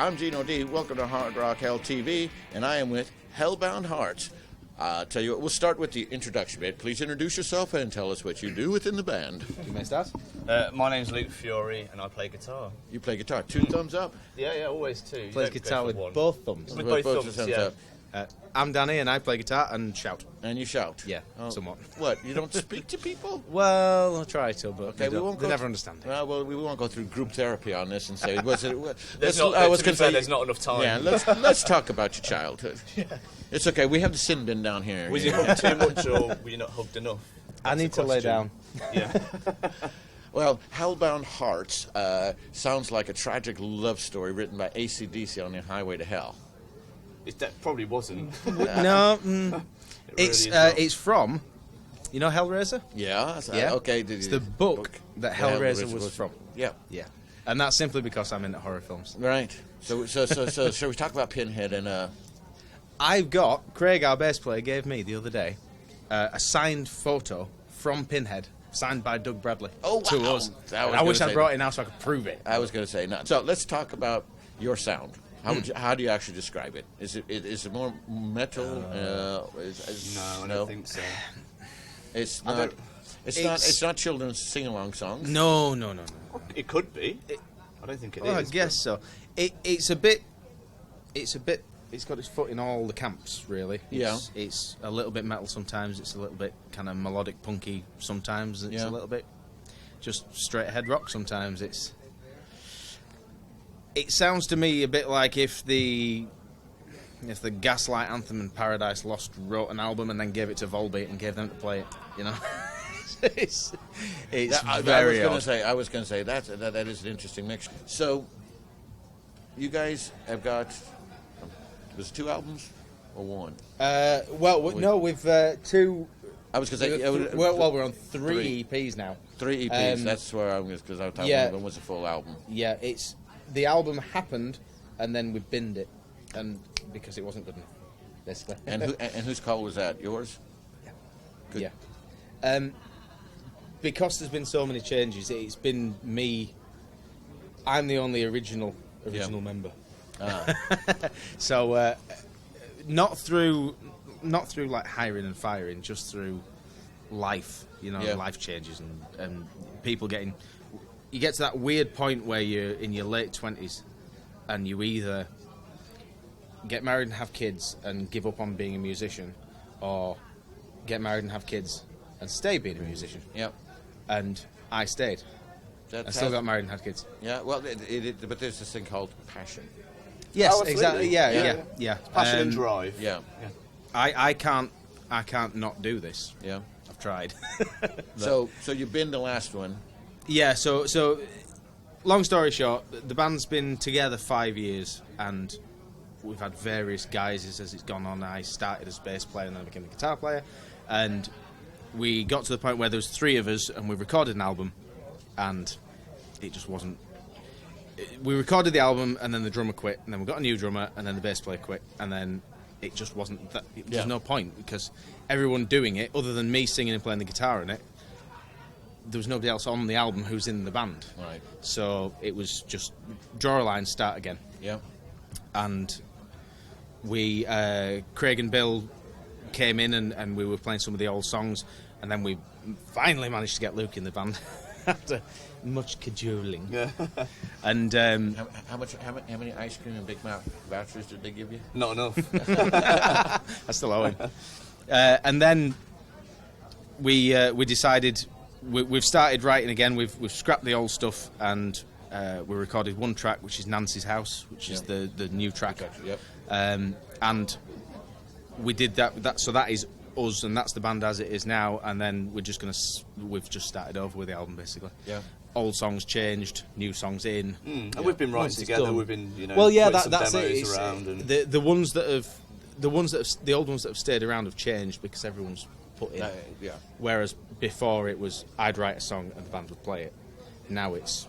I'm Gino D. Welcome to Hard Rock Hell TV, and I am with Hellbound Hearts. Tell you what, we'll start with the introduction bit. Please introduce yourself and tell us what you do within the band. You may start. My name's Luke Fury, and I play guitar. You play guitar. 2 thumbs up? Yeah, always 2. Plays guitar with both thumbs. With both thumbs, yeah. I'm Danny, and I play guitar and shout. And you shout? Yeah, somewhat. What, you don't speak to people? Well, I'll try to, but okay, they never understand it. Well, we won't go through group therapy on this and say, was it... there's not enough time. Yeah, let's talk about your childhood. Yeah. It's okay, we have the sin bin down here. Was you hugged too much, or were you not hugged enough? I need to lay down. Yeah. Well, Hellbound Hearts sounds like a tragic love story written by AC/DC on the highway to hell. That probably wasn't. No, it's from, you know Hellraiser? Yeah. Okay. It's the book that Hellraiser was from. Yeah. Yeah. And that's simply because I'm into horror films. Right. So shall we talk about Pinhead and... I've got, Craig, our bass player, gave me the other day a signed photo from Pinhead, signed by Doug Bradley. Oh, wow. To us. I wish I'd brought it now so I could prove it. I was going to say, no. So let's talk about your sound. How do you actually describe it? Is it more metal? No, I don't think so. It's not. It's not children's sing-along songs. No. It could be. I don't think it is. I guess so. It's got its foot in all the camps, really. It's a little bit metal sometimes. It's a little bit kind of melodic, punky sometimes. It's a little bit just straight ahead rock sometimes. It sounds to me a bit like if the Gaslight Anthem and Paradise Lost wrote an album and then gave it to Volbeat and gave them to play it. You know, it's very odd. I was going to say that is an interesting mix. So, you guys have got. Was it 2 albums or 1? No, we've 2. I was going to say... we're on 3 EPs now. 3 EPs, that's where I was... Because I thought one of them was a full album. Yeah, the album happened, and then we binned it, and because it wasn't good enough, basically. And whose call was that? Yours? Yeah. Good. Yeah. Because there's been so many changes, it's been me... I'm the only original member. So not through like hiring and firing, just through life, life changes and people getting. You get to that weird point where you're in your late 20s, and you either get married and have kids and give up on being a musician, or get married and have kids and stay being a musician. Yep. And I stayed. I still got married and had kids. Yeah. Well, but there's this thing called passion. Yes, exactly. Yeah. Passion and drive. Yeah. I can't not do this. Yeah. I've tried. So you've been the last one. Yeah. So long story short, the band's been together 5 years, and we've had various guises as it's gone on. I started as bass player, and then I became a guitar player, and we got to the point where there was 3 of us, and we recorded an album, and it just wasn't. We recorded the album, and then the drummer quit, and then we got a new drummer, and then the bass player quit, and then it just wasn't that. There's no point, because everyone doing it, other than me singing and playing the guitar in it, there was nobody else on the album who's in the band. Right. So it was just draw a line, start again. Yeah. And we, Craig and Bill came in, and we were playing some of the old songs, and then we finally managed to get Luke in the band after much cajoling. Yeah. And how many ice cream and Big Mac vouchers did they give you? Not enough. I still owe him. And then we decided we've started writing again. We've scrapped the old stuff, and we recorded 1 track, which is Nancy's House, which is the new track. Yep. And we did that. So that is us, and that's the band as it is now. And then we've just started over with the album, basically. Yeah. Old songs changed, new songs in. And we've been writing together. We've been, that's some it. demos around. And the old ones that have stayed around have changed because everyone's put in. Whereas before it was I'd write a song and the band would play it. Now it's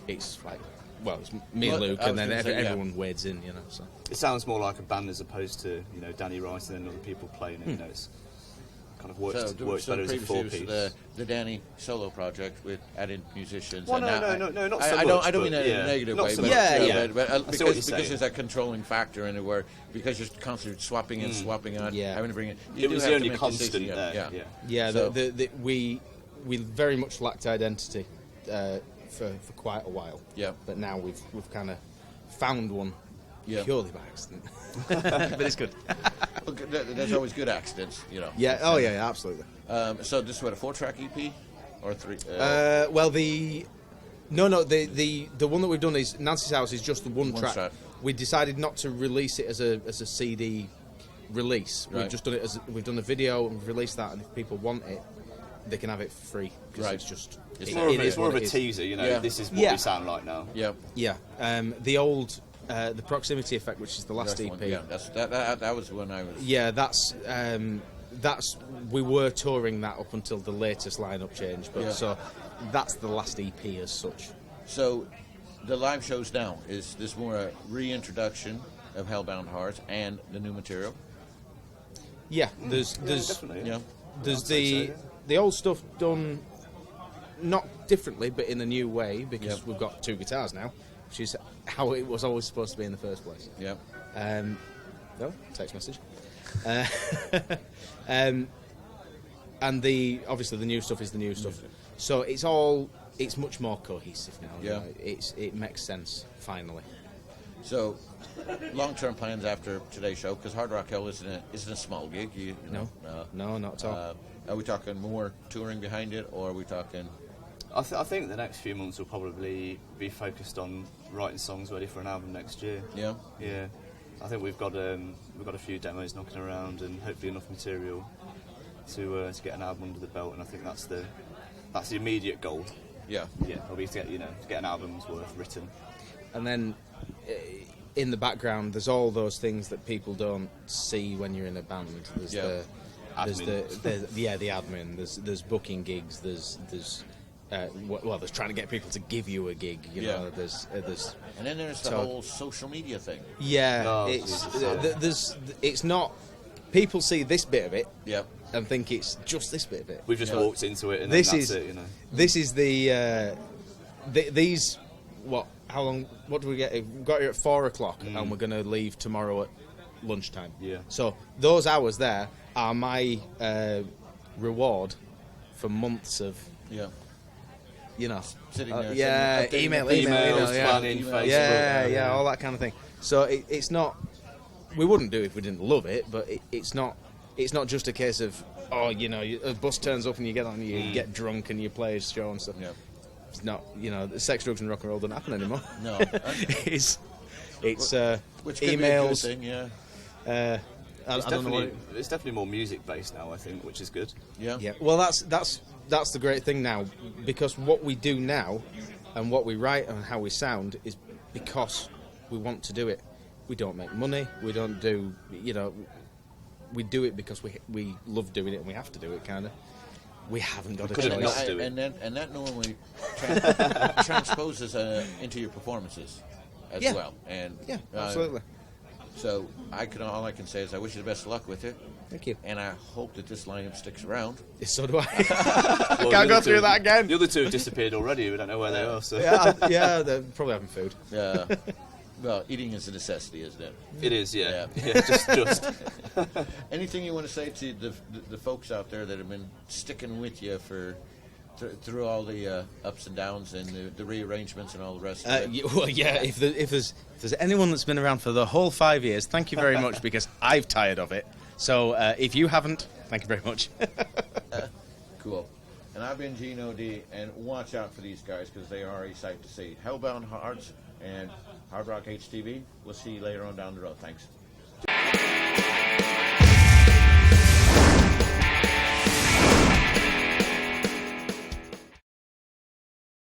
like, well, it's me and Luke, and then everyone wades in, So it sounds more like a band as opposed to Danny writing and other people playing it. It's kind of works better as a four-piece. The Danny solo project with added musicians. Well, no, not so much. I don't mean that in a negative way, but because there's that controlling factor in it where because you're constantly swapping in, swapping out, having to bring it. It was the only constant there. Yeah. So, we very much lacked identity for quite a while. Yeah. But now we've kind of found one purely by accident. But it's good. Well, there's always good accidents, you know. Yeah. Oh yeah. Absolutely. So this is what, a 4-track EP or 3? Well, the one that we've done is Nancy's House is just the one track. We decided not to release it as a CD release. Right. We've just done it we've done a video and we've released that, and if people want it, they can have it for free. Right. It's just it's more of a teaser, you know. Yeah. This is what we sound like now. Yeah. Yeah. The old the Proximity Effect, which is the last EP. Yeah, that was when I was. Yeah, that's we were touring that up until the latest lineup change, but so that's the last EP as such. So, the live shows now, is this more a reintroduction of Hellbound Hearts and the new material? Yeah, there's definitely. There's the old stuff done not differently, but in a new way because we've got 2 guitars now, which is how it was always supposed to be in the first place. Yeah. Text message. And obviously the new stuff is the new stuff. So it's much more cohesive now. Yeah. It makes sense finally. So, long-term plans after today's show, because Hard Rock Hell isn't a small gig. You know? No, not at all. Are we talking more touring behind it, or are we talking? I think the next few months will probably be focused on writing songs ready for an album next year. Yeah. Yeah. I think we've got a few demos knocking around and hopefully enough material to get an album under the belt, and I think that's the immediate goal. Yeah. Yeah. It'll be to get an album's worth written. And then in the background, there's all those things that people don't see when you're in a band. There's the admin. There's booking gigs. There's trying to get people to give you a gig. You know, there's and then there's the whole social media thing. Yeah, it's not. People see this bit of it, and think it's just this bit of it. We've just walked into it, and that's it. You know, this is these. How long? What do we get? We got here at 4:00, and we're going to leave tomorrow at lunchtime. Yeah. So those hours there are my reward for months of sitting there. emails, planning, Facebook, all that kind of thing. So it's not. We wouldn't do it if we didn't love it, but it's not. It's not just a case of a bus turns up and you get on, you get drunk and you play a show and stuff. Yeah. It's not, sex, drugs, and rock and roll don't happen anymore. No, it's which emails. Be a good thing, It's definitely more music based now, I think, which is good. Yeah. Well, that's the great thing now, because what we do now and what we write and how we sound is because we want to do it. We don't make money. We don't do, we do it because we love doing it and we have to do it, kind of. We haven't got a choice. And that normally transposes into your performances as well. And absolutely. So all I can say is I wish you the best of luck with it. Thank you. And I hope that this lineup sticks around. So do I. Can't go through that again. The other 2 have disappeared already. We don't know where they are. So. They're probably having food. Yeah. Well, eating is a necessity, isn't it? It is, yeah. Just. Anything you want to say to the folks out there that have been sticking with you through all the ups and downs and the rearrangements and all the rest of it? If there's anyone that's been around for the whole 5 years, thank you very much, because I've tired of it. So if you haven't, thank you very much. Cool. And I've been Gino D, and watch out for these guys because they are a sight to see. Hellbound Hearts and Hard Rock HTV. We'll see you later on down the road. Thanks.